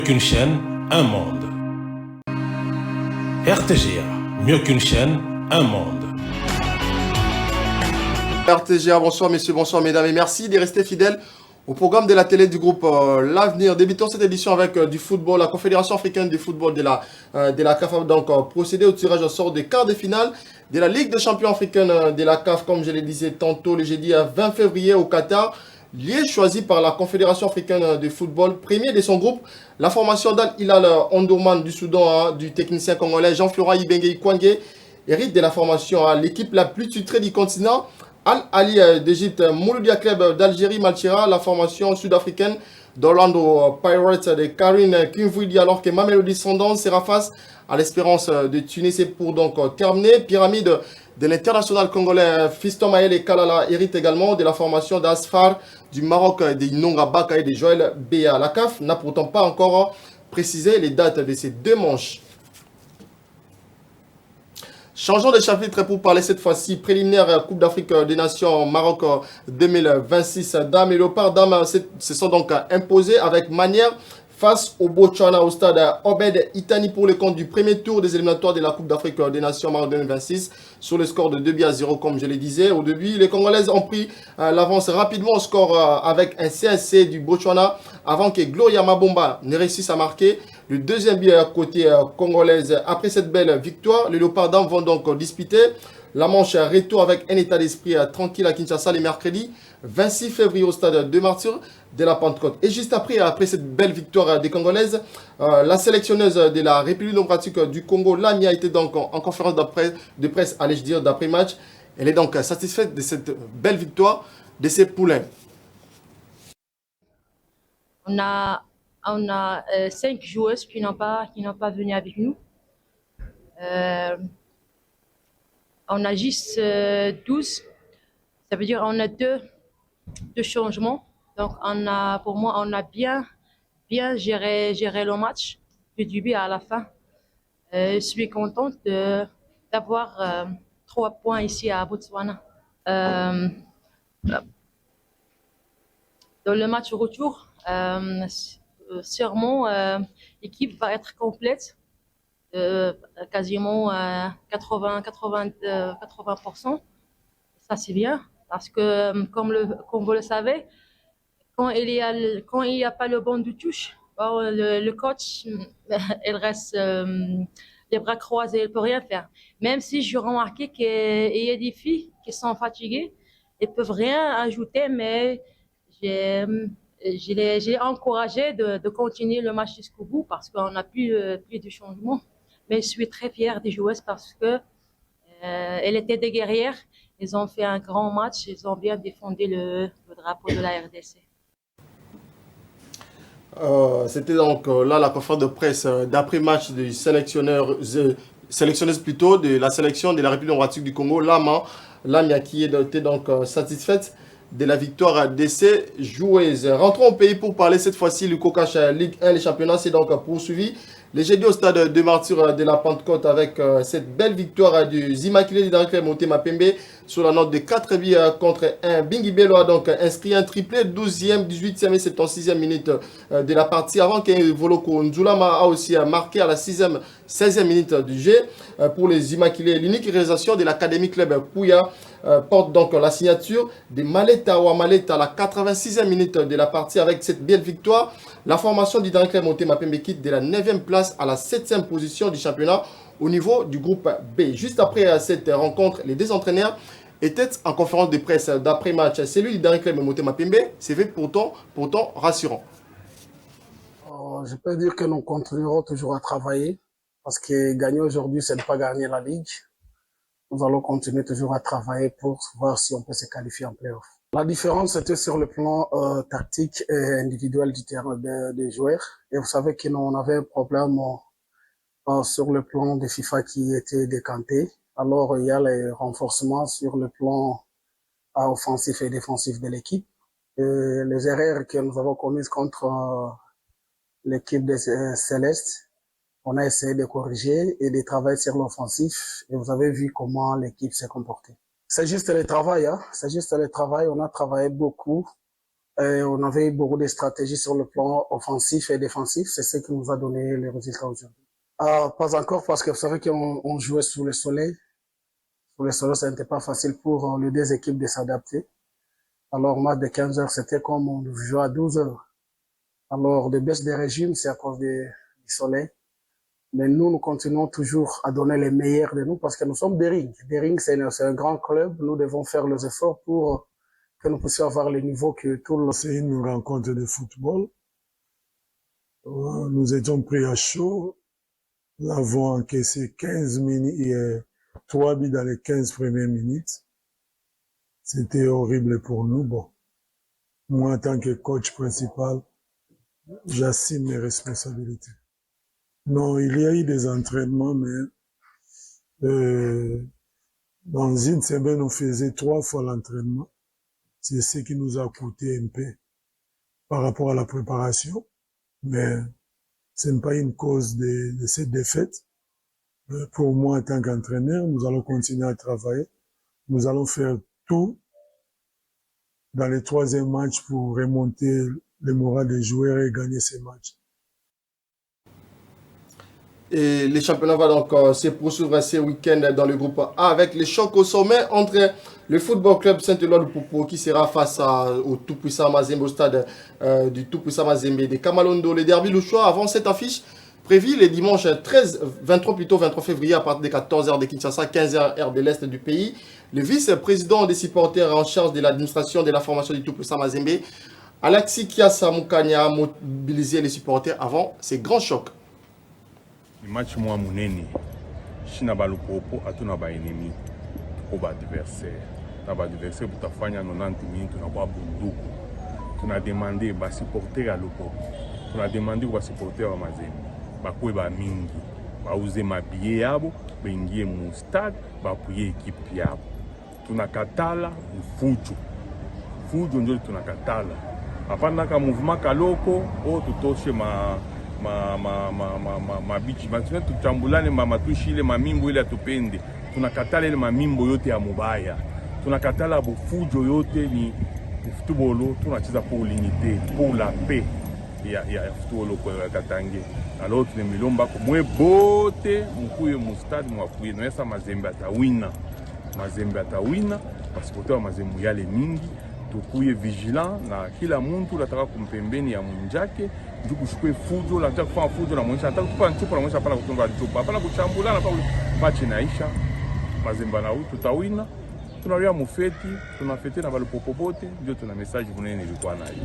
qu'une chaîne, un monde. RTGA, mieux qu'une chaîne, un monde. RTGA, bonsoir messieurs, bonsoir mesdames et merci de rester fidèles au programme de la télé du groupe L'Avenir. Débutons cette édition avec du football. La Confédération africaine du football de la CAF a donc procédé au tirage au sort des quarts de finale de la Ligue des champions africaine de la CAF, comme je le disais tantôt, le jeudi 20 février au Qatar. Lieu choisi par la Confédération africaine de football, premier de son groupe, la formation d'Al Hilal Omdurman du Soudan, du technicien congolais Jean-Florent Ibenge Kwange, hérite de la formation à l'équipe la plus titrée du continent. Al-Ali d'Égypte, Mouloudia Club d'Algérie, Malchira, la formation sud-africaine d'Orlando Pirates de Karine Kimvouidi, alors que Mamelodi Sundowns sera face à l'Espérance de Tunis. Et pour donc terminer, Pyramide de l'international congolais Fiston Maël Kalala hérite également de la formation d'Asfar du Maroc, de Inonga Baka et de Joël Béa. La CAF n'a pourtant pas encore précisé les dates de ces deux manches. Changeons de chapitre pour parler cette fois-ci préliminaire Coupe d'Afrique des Nations Maroc 2026. Dames et Léopards, dames se sont donc imposés avec manière face au Botswana au stade Obed Itani pour le compte du premier tour des éliminatoires de la Coupe d'Afrique des Nations Maroc 2026 sur le score de 2-0 comme je le disais. Au début, les Congolaises ont pris l'avance rapidement au score avec un CSC du Botswana avant que Gloria Mabomba ne réussisse à marquer le deuxième but côté congolaise. Après cette belle victoire, les Léopards dames vont donc disputer la manche retour avec un état d'esprit tranquille à Kinshasa le mercredi 26 février au stade de Martyrs de la Pentecôte. Et juste après cette belle victoire des Congolaises, la sélectionneuse de la République démocratique du Congo, Lamia, était donc en conférence de presse, allais-je dire, d'après-match. Elle est donc satisfaite de cette belle victoire de ses poulains. On a 5 joueuses qui n'ont pas venu avec nous. On a juste 12. Ça veut dire qu'on a deux changements. Donc, pour moi, on a bien géré le match du début à la fin. Je suis contente d'avoir 3 points ici à Botswana. Dans le match retour, sûrement, l'équipe va être complète, quasiment 80%. Ça, c'est bien, parce que, comme vous le savez, quand il y a pas le bon de touche, le coach, il reste les bras croisés, il ne peut rien faire. Même si j'ai remarqué qu'il y a des filles qui sont fatiguées, elles ne peuvent rien ajouter, mais je l'ai encouragé de continuer le match jusqu'au bout parce qu'on n'a plus de changement. Mais je suis très fière des joueuses parce que elles étaient des guerrières. Ils ont fait un grand match. Ils ont bien défendu le drapeau de la RDC. C'était donc là la conférence de presse d'après-match du sélectionneuse plutôt de la sélection de la République démocratique du Congo, Lamia, qui était donc satisfaite de la victoire de ses joueuses. Rentrons au pays pour parler cette fois-ci du Cocache Ligue 1. Les championnats s'est donc poursuivi. Les jeudis au stade de Martyrs de la Pentecôte avec cette belle victoire du Immaculée de Dankle Motema Pembe sur la note de 4 buts contre 1. Bingi Bello a donc inscrit un triplé 12e, 18e et 76e minute de la partie avant que Voloko Nzulama a aussi marqué à la 6e, 16e minute du jeu pour les Immaculés. L'unique réalisation de l'Académie Club Pouya porte donc la signature de Maleta Ouamaleta à la 86e minute de la partie. Avec cette belle victoire, la formation du Dankle Motema Pembe quitte de la 9e place à la 7e position du championnat au niveau du groupe B. Juste après cette rencontre, les deux entraîneurs étaient en conférence de presse d'après-match. Celui du Dankle Motema Pembe s'est fait pourtant rassurant. Je peux dire que nous continuerons toujours à travailler parce que gagner aujourd'hui, c'est ne pas gagner la Ligue. Nous allons continuer toujours à travailler pour voir si on peut se qualifier en play-off. La différence, c'était sur le plan tactique et individuel du terrain des joueurs. Et vous savez qu'on avait un problème sur le plan de FIFA qui était décanté. Alors, il y a les renforcements sur le plan offensif et défensif de l'équipe. Les erreurs que nous avons commises contre l'équipe des Célestes, on a essayé de corriger et de travailler sur l'offensif. Et vous avez vu comment l'équipe s'est comportée. C'est juste le travail, hein. C'est juste le travail. On a travaillé beaucoup Et on avait eu beaucoup de stratégies sur le plan offensif et défensif. C'est ce qui nous a donné les résultats aujourd'hui. Pas encore parce que vous savez qu'on jouait sous le soleil. Sous le soleil, ça n'était pas facile pour les deux équipes de s'adapter. Alors, match de 15 heures, c'était comme on jouait à 12 heures. Alors, de baisse des régimes, c'est à cause du soleil. Mais nous continuons toujours à donner les meilleurs de nous parce que nous sommes des rings. Des rings, c'est un grand club. Nous devons faire les efforts pour que nous puissions avoir le niveau que tout le... C'est une rencontre de football. Nous étions pris à chaud. Nous avons encaissé 15 minutes, 3 buts dans les 15 premières minutes. C'était horrible pour nous. Bon, moi, en tant que coach principal, j'assume mes responsabilités. Non, il y a eu des entraînements, mais dans une semaine, on faisait 3 fois l'entraînement. C'est ce qui nous a coûté un peu par rapport à la préparation, mais ce n'est pas une cause de cette défaite. Pour moi, en tant qu'entraîneur, nous allons continuer à travailler. Nous allons faire tout dans les 3e matchs pour remonter le moral des joueurs et gagner ces matchs. Et les championnats vont donc se poursuivre ce week-end dans le groupe A avec les chocs au sommet entre le Football Club Saint-Éloi de Popo qui sera face au tout-puissant Mazembe, au stade du tout-puissant Mazembe de Kamalondo. Le derby louchois avant cette affiche prévue les dimanches 23 février à partir de 14h de Kinshasa, 15h heure de l'Est du pays. Le vice-président des supporters en charge de l'administration de la formation du tout-puissant Mazembe, Alexis Kiasa Moukania, a mobilisé les supporters avant ces grands chocs. Le match moi munene china balupopo atuna ba ennemi ko ba adversaire na ba adversaire butafanya 90 minutes na ba bunduku tuna demander ba supporter à lupopo tuna demander ba supporter wa Mazembe ba kwe ba mingi ba uze mabie yabo bengie mu stade ba puye equipe yabo tunakatala fujo ndio tunakatala hapana ka mouvement kaloko o tutoshe mabichi matuna tutambulane matushi ile mamimbo ile atupende tunakatala ile mamimbo yote ya mubaya tunakatala bufujo yote ni football tunacheza pour l'unité pour la paix ya football kwa Katange alors tunemilomba ko mwe bote mkuye mu stade mwakuye nesa Mazembe atawina parce que wa Mazembe yale mingi tukuye vigilant na kila muntu lataka kumpembeni ya munjake ndugu shukwe fujo la taka kufanya fujo na mwisha nataka kupa nchupa na mwisha pala kutunga nchupa hapana kuchambula na pala match inaisha Mazembe na tutawina tunalia mufeti tunafete na balupopo bote ndio tuna message kunene ilikuwa nayo.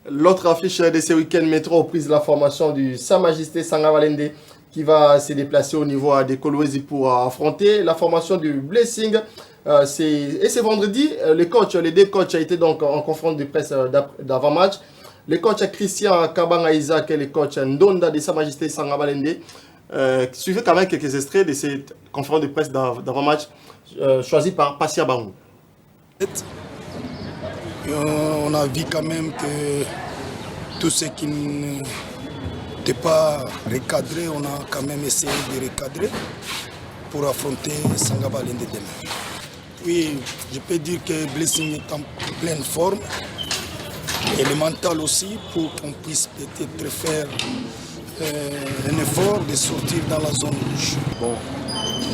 L'autre affiche de ce week-end mettra aux prises la formation du Sa Majesté Sanga Balende qui va se déplacer au niveau des Kolwezi pour affronter la formation du Blessing. C'est vendredi, les deux coachs a été donc en conférence de presse d'avant-match. Le coach Christian Kabanga Isaac et le coach Ndonda de Sa Majesté Sanga Balende. Suivez quand même quelques extraits de cette conférence de presse d'avant-match choisie par Passia Bangou. On a vu quand même que tout ce qui n'était pas recadré, on a quand même essayé de recadrer pour affronter Sanga Balende demain. Oui, je peux dire que Blessing est en pleine forme et le mental aussi pour qu'on puisse peut-être faire un effort de sortir dans la zone rouge. Bon,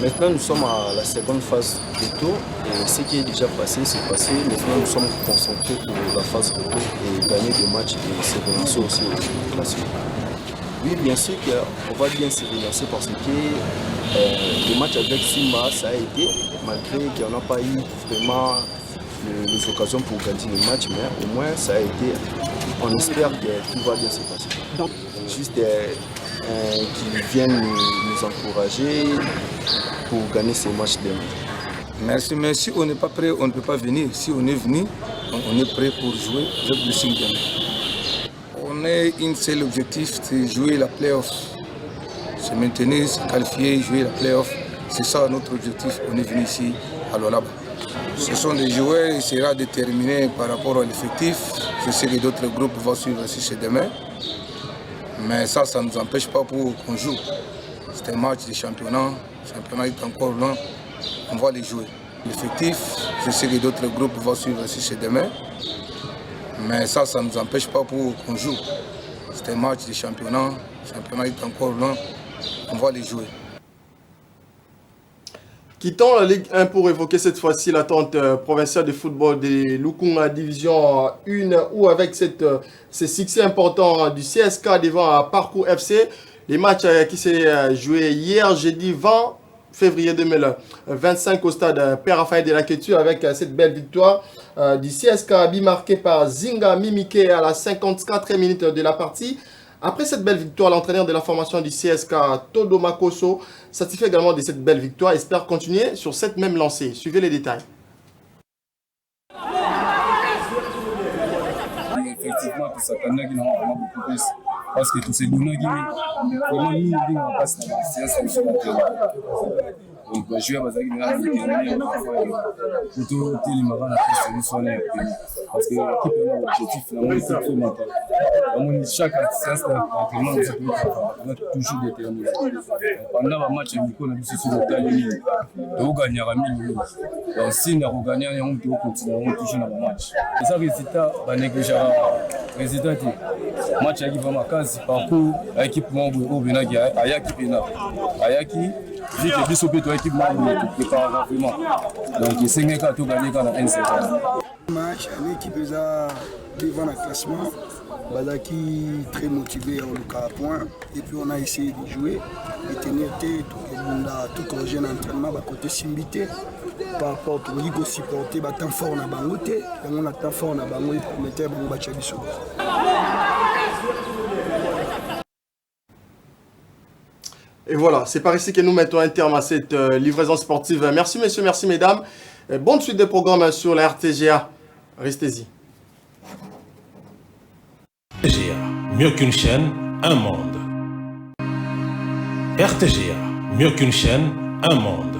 maintenant nous sommes à la seconde phase de tour et ce qui est déjà passé, c'est passé. Maintenant nous sommes concentrés pour la phase de tour et gagner des matchs et se relancer aussi au classement. Oui, bien sûr qu'on va bien se relancer parce que le match avec Simba, ça a été, malgré qu'il n'y en a pas eu vraiment les occasions pour gagner le match, mais au moins ça a été, on espère que tout va bien se passer. Donc, juste qu'ils viennent nous encourager pour gagner ces matchs demain. Merci, mais si on n'est pas prêt, on ne peut pas venir. Si on est venu, on est prêt pour jouer avec le Blessing demain. On a un seul objectif, c'est jouer la play-off. Se maintenir, se qualifier, jouer la play-off. C'est ça notre objectif. On est venu ici à l'Olaba. Ce sont des joueurs, il sera déterminé par rapport à l'effectif. Je sais que d'autres groupes vont suivre aussi ce demain. Mais ça ne nous empêche pas pour qu'on joue. C'est un match de championnat. Le championnat est encore loin. On va les jouer. L'effectif, je sais que d'autres groupes vont suivre aussi chez demain. Mais ça ne nous empêche pas pour qu'on joue. C'est un match de championnat. Le championnat est encore loin. On va les jouer. Quittons la Ligue 1 pour évoquer cette fois-ci l'attente provinciale de football des Lukunga Division 1 où avec ce succès important du CSK devant Parcours FC, les matchs qui s'est joué hier jeudi 20 février 2025 au stade Père Raphaël de la Quetu avec cette belle victoire du CSK marquée par Zinga Mimike à la 54e minute de la partie. Après cette belle victoire, l'entraîneur de la formation du CSK, Todo Makoso, satisfait également de cette belle victoire et espère continuer sur cette même lancée. Suivez les détails. Effectivement, tout ça, il y a vraiment beaucoup plus. Parce que tous ces bonheurs qui vraiment mis en place dans la séance donc, je suis à Bazaki, mais là, je suis plutôt télémarant la piste, nous sommes là. Parce que l'équipe a un objectif, chaque séance d'entraînement, on a toujours déterminé. Pendant le match, on a vu sur le terrain, on gagne à 1000 euros. Donc, si on a gagné, on peut continuer toujours dans le match. Et ça, le résultat, on néglige le résultat. Le match qui va à 15 parcours, l'équipe Ayaki, Ayaki, vu que Bissau peut être équipe qui prépare vraiment. Donc, c'est un cas tout gagné dans la 1 match, l'équipe est devant le classement. Badaki très motivé en le cas à point. Et puis on a essayé de jouer, de tenir tête, tout le jeune entraînement, côté Simbité. Par rapport au Ligo supporté, tant fort on a bangoté, on a tant fort on a bangoté pour mettre un match à Bissau. Et voilà, c'est par ici que nous mettons un terme à cette livraison sportive. Merci messieurs, merci mesdames. Bonne suite des programmes sur la RTGA. Restez-y. RTGA, mieux qu'une chaîne, un monde. RTGA, mieux qu'une chaîne, un monde.